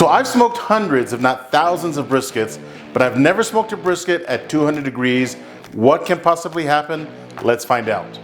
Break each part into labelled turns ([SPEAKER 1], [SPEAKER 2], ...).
[SPEAKER 1] So I've smoked hundreds, if not thousands of briskets, but I've never smoked a brisket at 200 degrees. What can possibly happen? Let's find out.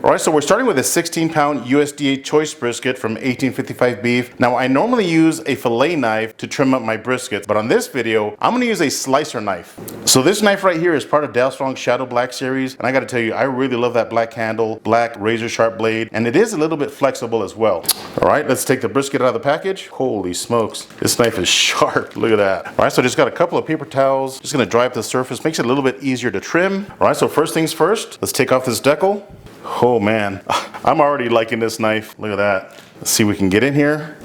[SPEAKER 1] Alright, so we're starting with a 16-pound USDA choice brisket from 1855 beef. Now, I normally use a fillet knife to trim up my briskets, but on this video, I'm going to use a slicer knife. So this knife right here is part of Dale Strong's Shadow Black series, and I got to tell you, I really love that black handle, black razor sharp blade, and it is a little bit flexible as well. Alright, let's take the brisket out of the package. Holy smokes, this knife is sharp. Look at that. Alright, so I just got a couple of paper towels, just going to dry up the surface, makes it a little bit easier to trim. Alright, so first things first, let's take off this decal. Oh man, I'm already liking this knife. Look at that. Let's see if we can get in here.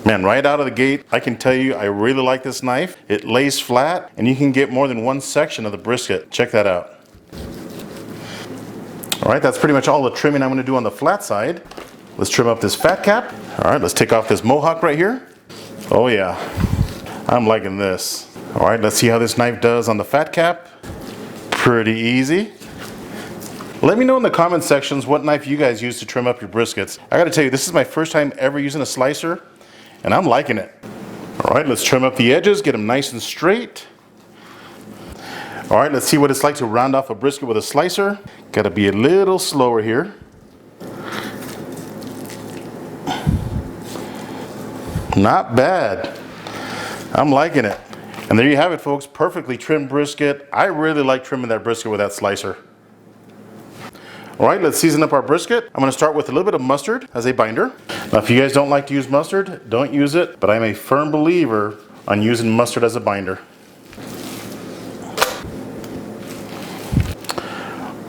[SPEAKER 1] Man, right out of the gate, I can tell you I really like this knife. It lays flat and you can get more than one section of the brisket. Check that out. All right, that's pretty much all the trimming I'm going to do on the flat side. Let's trim up this fat cap. All right, let's take off this mohawk right here. Oh yeah, I'm liking this. All right, let's see how this knife does on the fat cap. Pretty easy. Let me know in the comment sections what knife you guys use to trim up your briskets. I gotta tell you, this is my first time ever using a slicer, and I'm liking it. All right, let's trim up the edges, get them nice and straight. All right, let's see what it's like to round off a brisket with a slicer. Gotta be a little slower here. Not bad. I'm liking it. And there you have it, folks, perfectly trimmed brisket. I really like trimming that brisket with that slicer. All right, let's season up our brisket. I'm gonna start with a little bit of mustard as a binder. Now, if you guys don't like to use mustard, don't use it, but I'm a firm believer on using mustard as a binder.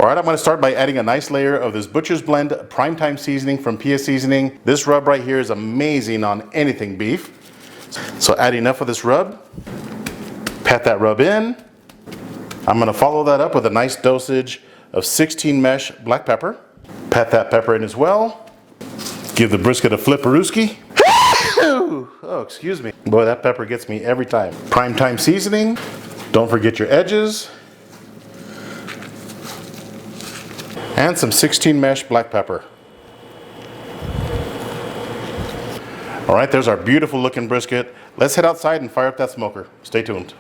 [SPEAKER 1] All right, I'm gonna start by adding a nice layer of this Butcher's Blend Primetime Seasoning from PS Seasoning. This rub right here is amazing on anything beef. So add enough of this rub. Pat that rub in. I'm going to follow that up with a nice dosage of 16 mesh black pepper. Pat that pepper in as well. Give the brisket a flipperooski. Oh, excuse me. Boy, that pepper gets me every time. Primetime seasoning. Don't forget your edges. And some 16 mesh black pepper. All right, there's our beautiful looking brisket. Let's head outside and fire up that smoker. Stay tuned.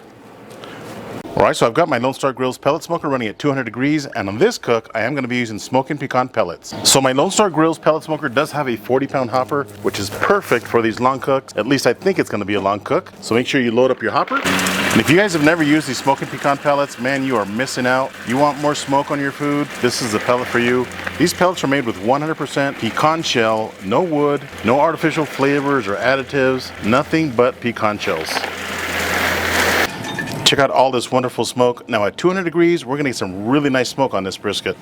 [SPEAKER 1] All right, so I've got my Lone Star Grill's pellet smoker running at 200 degrees, and on this cook, I am going to be using Smokin Pecan pellets. So my Lone Star Grill's pellet smoker does have a 40-pound hopper, which is perfect for these long cooks. At least I think it's going to be a long cook. So make sure you load up your hopper. And if you guys have never used these Smokin Pecan pellets, man, you are missing out. You want more smoke on your food? This is the pellet for you. These pellets are made with 100% pecan shell, no wood, no artificial flavors or additives, nothing but pecan shells. Check out all this wonderful smoke. Now at 200 degrees, we're gonna get some really nice smoke on this brisket.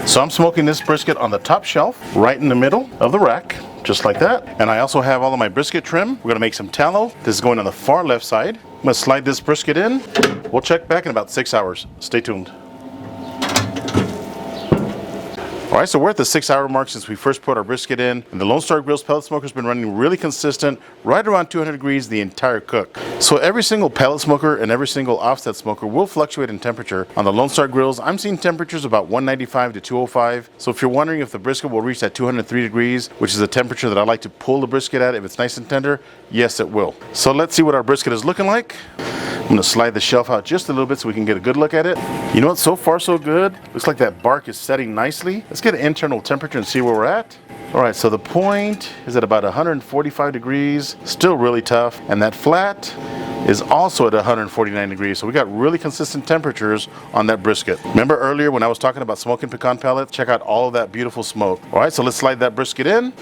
[SPEAKER 1] So I'm smoking this brisket on the top shelf, right in the middle of the rack, just like that. And I also have all of my brisket trim. We're gonna make some tallow. This is going on the far left side. I'm gonna slide this brisket in. We'll check back in about 6 hours. Stay tuned. All right, so we're at the 6-hour mark since we first put our brisket in, and the Lone Star Grill's pellet smoker has been running really consistent, right around 200 degrees the entire cook. So every single pellet smoker and every single offset smoker will fluctuate in temperature. On the Lone Star Grills, I'm seeing temperatures about 195 to 205. So if you're wondering if the brisket will reach that 203 degrees, which is the temperature that I like to pull the brisket at if it's nice and tender, yes, it will. So let's see what our brisket is looking like. I'm gonna slide the shelf out just a little bit so we can get a good look at it. You know what, so far so good. Looks like that bark is setting nicely. Let's get an internal temperature and see where we're at. All right, so the point is at about 145 degrees, still really tough. And that flat is also at 149 degrees. So we got really consistent temperatures on that brisket. Remember earlier when I was talking about Smokin Pecan pellets? Check out all of that beautiful smoke. All right, so let's slide that brisket in.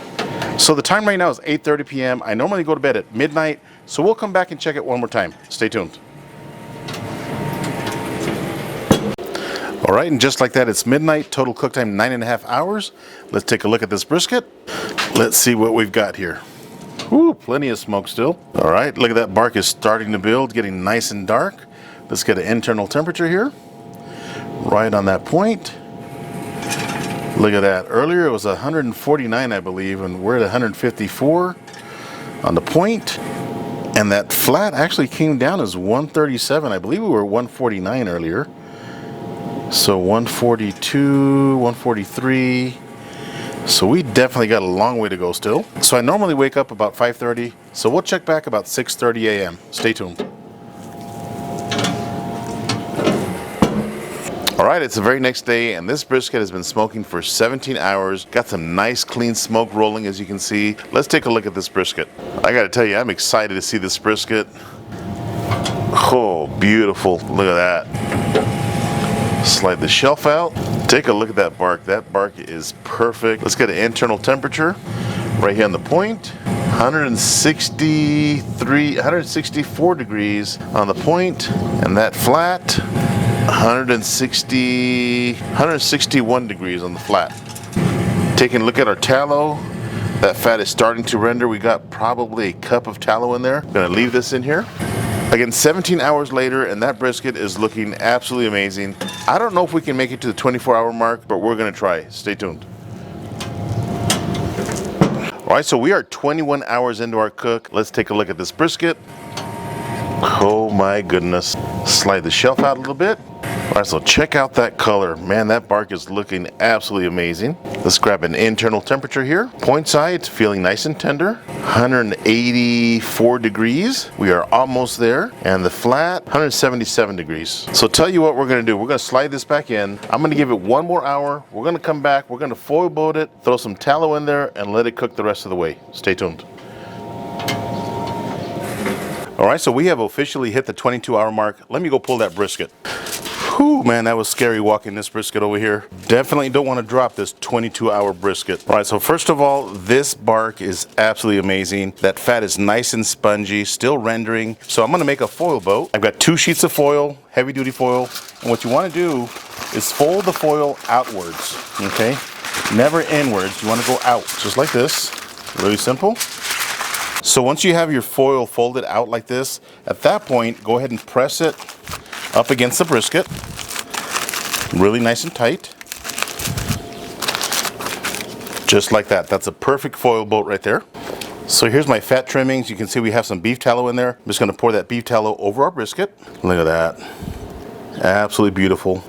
[SPEAKER 1] So the time right now is 8:30 p.m. I normally go to bed at midnight, so we'll come back and check it one more time. Stay tuned. All right, and just like that, it's midnight. Total cook time 9.5 hours. Let's take a look at this brisket. Let's see what we've got here. Ooh, plenty of smoke still. All right, look at that bark is starting to build, getting nice and dark. Let's get an internal temperature here. Right on that point. Look at that. Earlier it was 149, I believe, and we're at 154 on the point. And that flat actually came down as 137. I believe we were 149 earlier. So 142, 143. So we definitely got a long way to go still. So I normally wake up about 5:30. So we'll check back about 6:30 a.m. Stay tuned. All right, it's the very next day, and this brisket has been smoking for 17 hours. Got some nice clean smoke rolling, as you can see. Let's take a look at this brisket. I gotta tell you, I'm excited to see this brisket. Oh, beautiful. Look at that. Slide the shelf out. Take a look at that bark. That bark is perfect. Let's get an internal temperature right here on the point. 164 degrees on the point, and that flat. 161 degrees on the flat. Taking a look at our tallow, that fat is starting to render. We got probably a cup of tallow in there. I'm gonna leave this in here. Again, 17 hours later, and that brisket is looking absolutely amazing. I don't know if we can make it to the 24-hour mark, but we're gonna try. Stay tuned. All right, so we are 21 hours into our cook. Let's take a look at this brisket. Oh my goodness. Slide the shelf out a little bit. All right, so check out that color. Man, that bark is looking absolutely amazing. Let's grab an internal temperature here. Point side, feeling nice and tender. 184 degrees. We are almost there. And the flat, 177 degrees. So tell you what we're gonna do. We're gonna slide this back in. I'm gonna give it 1 more hour. We're gonna come back. We're gonna foil boat it, throw some tallow in there, and let it cook the rest of the way. Stay tuned. All right, so we have officially hit the 22-hour mark. Let me go pull that brisket. Whew, man, that was scary walking this brisket over here. Definitely don't want to drop this 22-hour brisket. All right, so first of all, this bark is absolutely amazing. That fat is nice and spongy, still rendering. So I'm gonna make a foil boat. I've got 2 sheets of foil, heavy duty foil. And what you wanna do is fold the foil outwards, okay? Never inwards, you wanna go out, just like this. Really simple. So once you have your foil folded out like this, at that point, go ahead and press it up against the brisket. Really nice and tight. Just like that. That's a perfect foil boat right there. So here's my fat trimmings. You can see we have some beef tallow in there. I'm just gonna pour that beef tallow over our brisket. Look at that. Absolutely beautiful.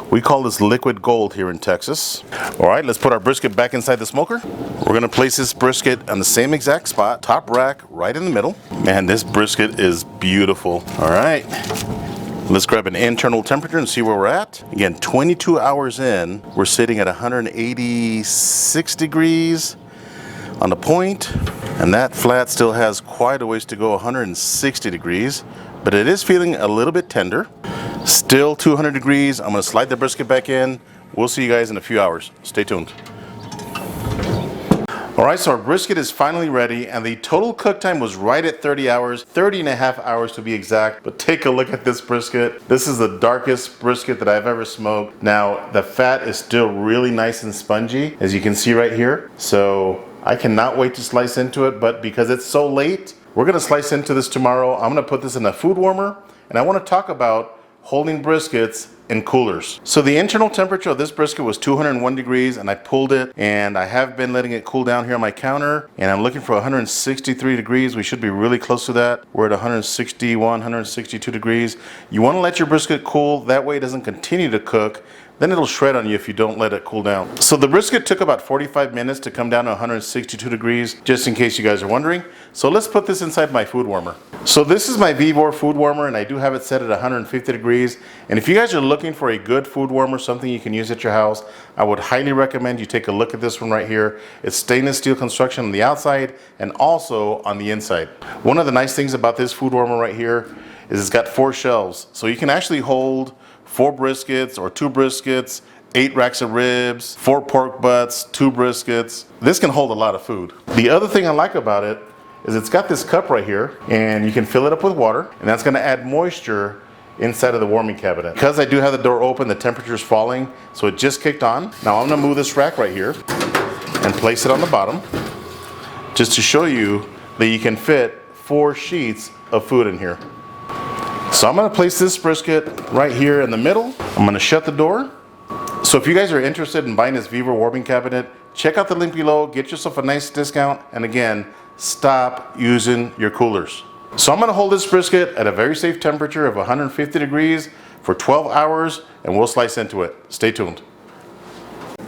[SPEAKER 1] We call this liquid gold here in Texas. All right, let's put our brisket back inside the smoker. We're gonna place this brisket on the same exact spot, top rack, right in the middle. Man, this brisket is beautiful. All right, let's grab an internal temperature and see where we're at. Again, 22 hours in, we're sitting at 186 degrees on the point, and that flat still has quite a ways to go, 160 degrees, but it is feeling a little bit tender. Still 200 degrees. I'm gonna slide the brisket back in. We'll see you guys in a few hours. Stay tuned. All right, so our brisket is finally ready, and the total cook time was right at 30 hours, 30 and a half hours to be exact. But take a look at this brisket. This is the darkest brisket that I've ever smoked. Now, the fat is still really nice and spongy, as you can see right here. So I cannot wait to slice into it, but because it's so late, we're gonna slice into this tomorrow. I'm gonna put this in a food warmer, and I wanna talk about holding briskets in coolers. So the internal temperature of this brisket was 201 degrees, and I pulled it, and I have been letting it cool down here on my counter, and I'm looking for 163 degrees. We should be really close to that. We're at 161, 162 degrees. You want to let your brisket cool, that way it doesn't continue to cook. Then it'll shred on you if you don't let it cool down. So the brisket took about 45 minutes to come down to 162 degrees, just in case you guys are wondering. So let's put this inside my food warmer. So this is my Vivor food warmer, and I do have it set at 150 degrees. And if you guys are looking for a good food warmer, something you can use at your house, I would highly recommend you take a look at this one right here. It's stainless steel construction on the outside and also on the inside. One of the nice things about this food warmer right here is it's got 4 shelves. So you can actually hold 4 briskets or 2 briskets, 8 racks of ribs, 4 pork butts, 2 briskets. This can hold a lot of food. The other thing I like about it is it's got this cup right here, and you can fill it up with water, and that's gonna add moisture inside of the warming cabinet. Because I do have the door open, the temperature is falling, so it just kicked on. Now I'm gonna move this rack right here and place it on the bottom, just to show you that you can fit 4 sheets of food in here. So I'm gonna place this brisket right here in the middle. I'm gonna shut the door. So if you guys are interested in buying this Viva warming cabinet, check out the link below, get yourself a nice discount, and again, stop using your coolers. So I'm gonna hold this brisket at a very safe temperature of 150 degrees for 12 hours, and we'll slice into it. Stay tuned.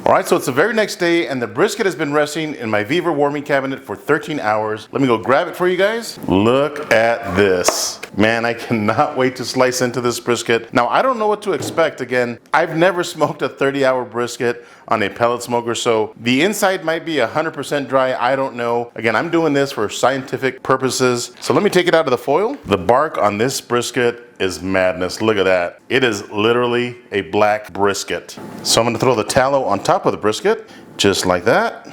[SPEAKER 1] All right, so it's the very next day, and the brisket has been resting in my Viva warming cabinet for 13 hours. Let me go grab it for you guys. Look at this. Man, I cannot wait to slice into this brisket. Now, I don't know what to expect. Again, I've never smoked a 30-hour brisket on a pellet smoker, so the inside might be 100% dry. I don't know. Again, I'm doing this for scientific purposes. So let me take it out of the foil. The bark on this brisket is madness. Look at that. It is literally a black brisket. So I'm gonna throw the tallow on top of the brisket, just like that.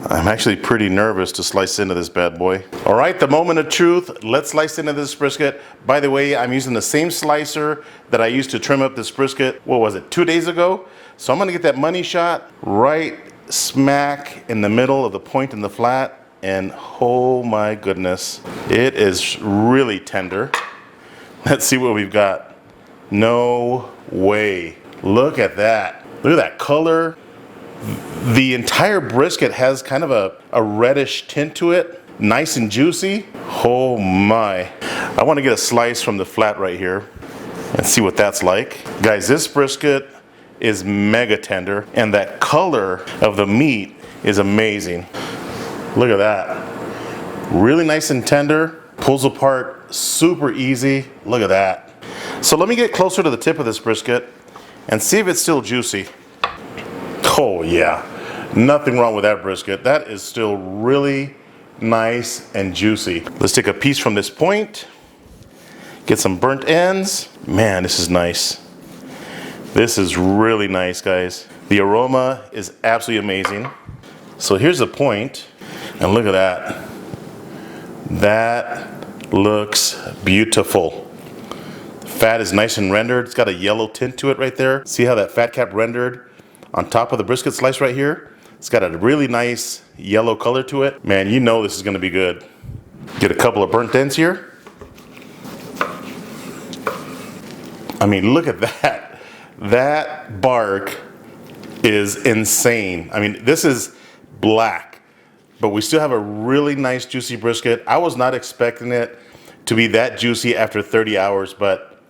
[SPEAKER 1] I'm actually pretty nervous to slice into this bad boy. All right, the moment of truth. Let's slice into this brisket. By the way, I'm using the same slicer that I used to trim up this brisket, what was it, 2 days ago? So I'm gonna get that money shot right smack in the middle of the point and the flat, and oh my goodness, it is really tender. Let's see what we've got. No way. Look at that. Look at that color. The entire brisket has kind of a reddish tint to it. Nice and juicy. Oh my. I want to get a slice from the flat right here and see what that's like. Guys, this brisket is mega tender, and that color of the meat is amazing. Look at that. Really nice and tender. Pulls apart super easy. Look at that. So let me get closer to the tip of this brisket and see if it's still juicy. Oh yeah, nothing wrong with that brisket. That is still really nice and juicy. Let's take a piece from this point, get some burnt ends. Man, this is nice. This is really nice, guys. The aroma is absolutely amazing. So here's the point, and look at that. That looks beautiful. Fat is nice and rendered. It's got a yellow tint to it right there. See how that fat cap rendered on top of the brisket slice right here? It's got a really nice yellow color to it. Man, you know this is gonna be good. Get a couple of burnt ends here. I mean, look at that. That bark is insane. I mean, this is black, but we still have a really nice juicy brisket. I was not expecting it to be that juicy after 30 hours, but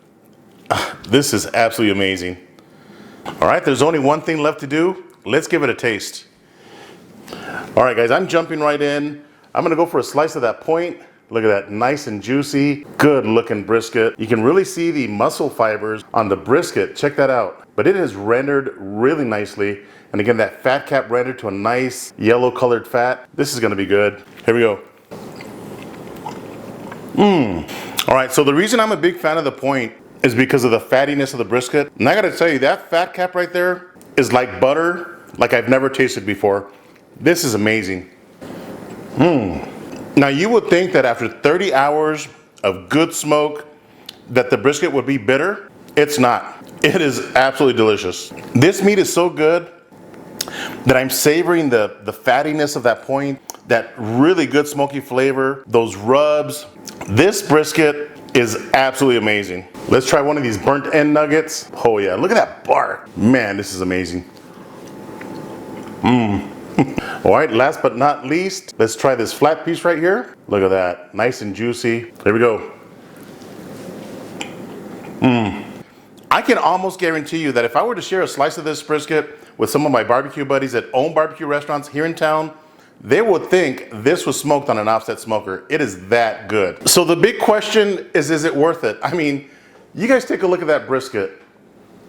[SPEAKER 1] this is absolutely amazing. All right, there's only one thing left to do. Let's give it a taste. All right, guys, I'm jumping right in. I'm gonna go for a slice of that point. Look at that, nice and juicy, good looking brisket. You can really see the muscle fibers on the brisket. Check that out. But it is rendered really nicely. And again, that fat cap rendered to a nice yellow colored fat. This is gonna be good. Here we go. All right, so the reason I'm a big fan of the point is because of the fattiness of the brisket. And I gotta tell you, that fat cap right there is like butter, like I've never tasted before. This is amazing. Now you would think that after 30 hours of good smoke, that the brisket would be bitter. It's not. It is absolutely delicious. This meat is so good that I'm savoring the fattiness of that point, that really good smoky flavor, those rubs. This brisket is absolutely amazing. Let's try one of these burnt end nuggets. Oh yeah, look at that bark. Man, this is amazing. All right, last but not least, let's try this flat piece right here. Look at that, nice and juicy. Here we go. I can almost guarantee you that if I were to share a slice of this brisket with some of my barbecue buddies that own barbecue restaurants here in town, they would think this was smoked on an offset smoker. It is that good. So the big question is it worth it? I mean, you guys take a look at that brisket.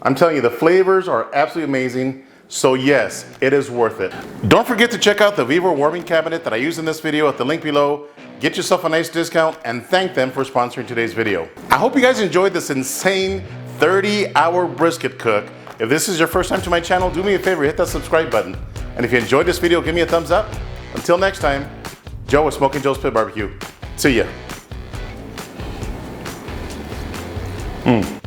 [SPEAKER 1] I'm telling you, the flavors are absolutely amazing. So yes, it is worth it. Don't forget to check out the Viva warming cabinet that I use in this video at the link below. Get yourself a nice discount and thank them for sponsoring today's video. I hope you guys enjoyed this insane 30-hour brisket cook. If this is your first time to my channel, do me a favor, hit that subscribe button. And if you enjoyed this video, give me a thumbs up. Until next time, Joe with Smokin Joe's Pit BBQ. See ya.